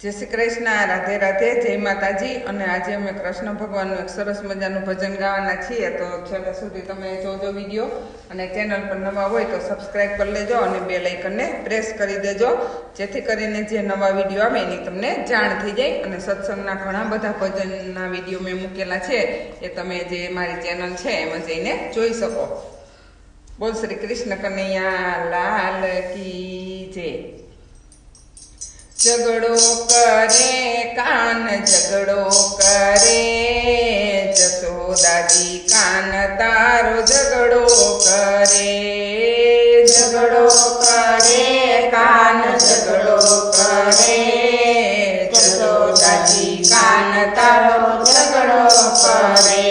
જય શ્રી કૃષ્ણ, રાધે રાધે, જય માતાજી। અને આજે અમે કૃષ્ણ ભગવાનનું એક સરસ મજાનું ભજન ગાવાના છીએ, તો છેલ્લે સુધી તમે જોજો વિડીયો। અને ચેનલ પર નવા હોય તો સબસ્ક્રાઈબ કરી લેજો અને બેલ આઇકનને પ્રેસ કરી દેજો, જેથી કરીને જે નવા વિડીયો આવે એની તમને જાણ થઈ જાય। અને સત્સંગના ઘણા બધા ભજનના વિડીયો મેં મૂકેલા છે, એ તમે જે મારી ચેનલ છે એમાં જઈને જોઈ શકો। બોલ શ્રી કૃષ્ણ કનૈયા લાલ કી જય। झगड़ो करे कान झगड़ो करे, जसोदा जी कान तारो झगड़ो करे। झगड़ो करे कान झगड़ो करे, जसोदा जी कान तारो झगड़ो करे।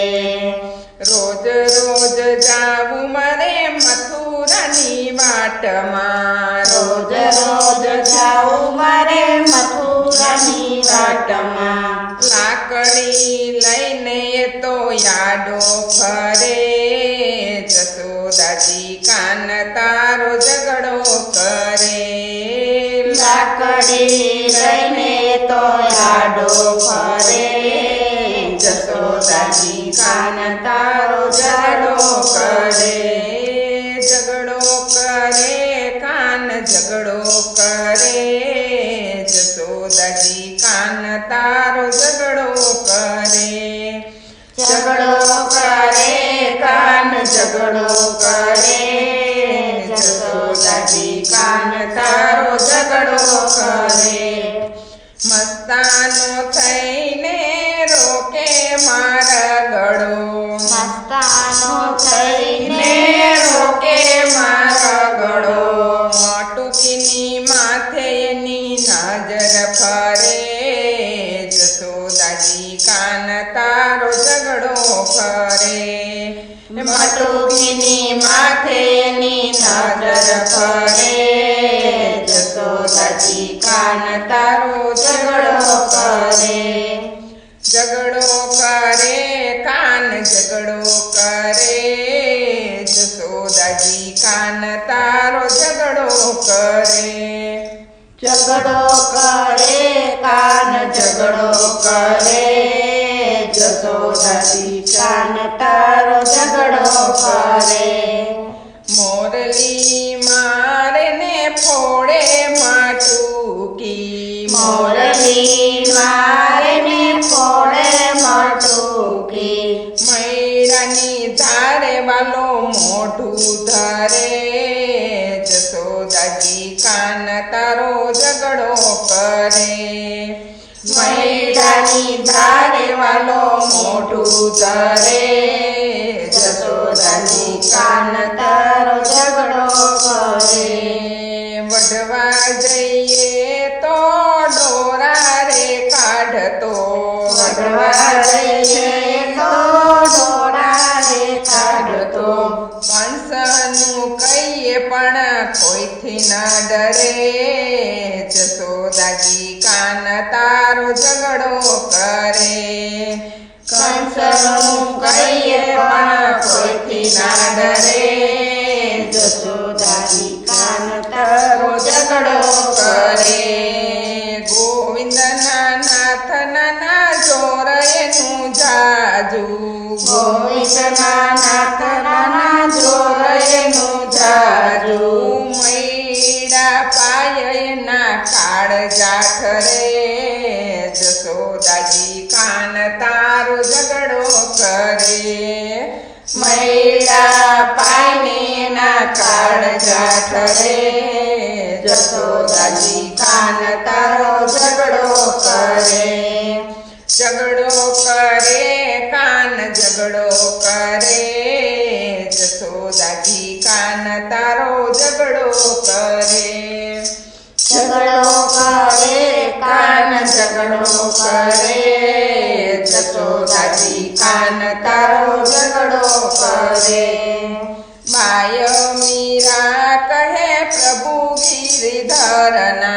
रोज रोज जावू मरे मथुरानी वाटमां, रोज रोज जावू मरे मथुरानी वाटमां। लाकड़ी लईने तो याडो फरे, जसोदाजी कान तारो झगड़ो करे। लाकड़ी लईने तो याडो फरे, जसोदाजी कान तारो झगड़ो करे। झगड़ो करे कान झगड़ो करे, जसोदाजी कान तारो झगड़ो करे। झगड़ो करे कान झगड़ो करे, जसोदाजी कान तारो झगड़ो करे। मस्तानो थईने रोके मारा गळो, मस्तानो थईने रोके मारा गळो। टूकीनी माथे एनी नजर फरे, जसोदाजी कान तारो झगड़ो करे। टूकीनी माथे एनी नजर फरे, जसोदाजी कान तारो झगड़ो करे। झगड़ो करे कान झगड़ो करे, जसोदाजी कान तारो झगड़ो करे। झगड़ो करे कान झगड़ो करे, जसोदाजी कान तारो झगड़ो करे। मोरली मारे ने फोड़े माटूकी, मोरली मारे ने फोड़े माटूकी। मैरानी धारे वालो मोढू धरे, जसोदाजी कान तारो झगड़ो करे। मैरानी धारे वालो मोढू धरे, जसोदाजी कान तारो झगड़ो करे। वढवा जइए तो डोरा रे काढतो, वढवा जइए तो डोरा रे काढतो। कंसनु कहिए पण कोईथी न डरे, जसोदाजी कान तारो झगड़ो करे। कंसनु कहिए पण कोईथी न डरे, जसोदाजी कान तारो झगड़ो करे। गोविंद नाथ नाना जोर एनु जाजू, गोविंद नाथ नाना जोर एनु जाजू। मैड़ा पाय एना काळजा ठरे, जसोदाजी कान तारो झगड़ो करे। मैड़ा पायने एना काळजा ठरे, जसोदाजी कान तारो झगड़ो करे। झगड़ो करे कान झगड़ो करे, जसोदाजी कान तारो झगड़ो करे। झगड़ो करे कान झगड़ो करे, जसोदाजी कान तारो झगड़ो करे। माय मीरा कहे प्रभु गिरिधरना,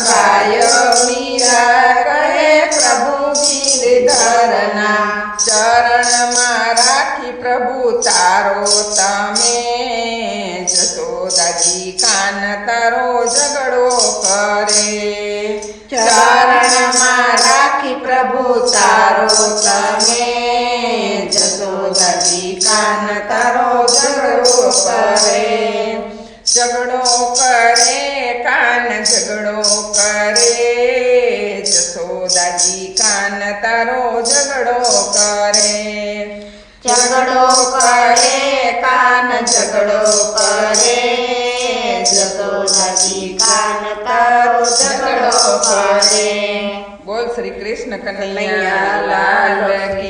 माय मीरा कहे प्रभु गिरिधरना। चरण में राखी प्रभु तारो तमे, जसोदाजी कान तारो झगड़ो करे। चरण તારો ઝઘડો કરે. ઝઘડો કરે કાન ઝઘડો કરે, જગોદાજી કાન તારો ઝઘડો કરે. બોલ શ્રી કૃષ્ણ કનૈયા લાલ કી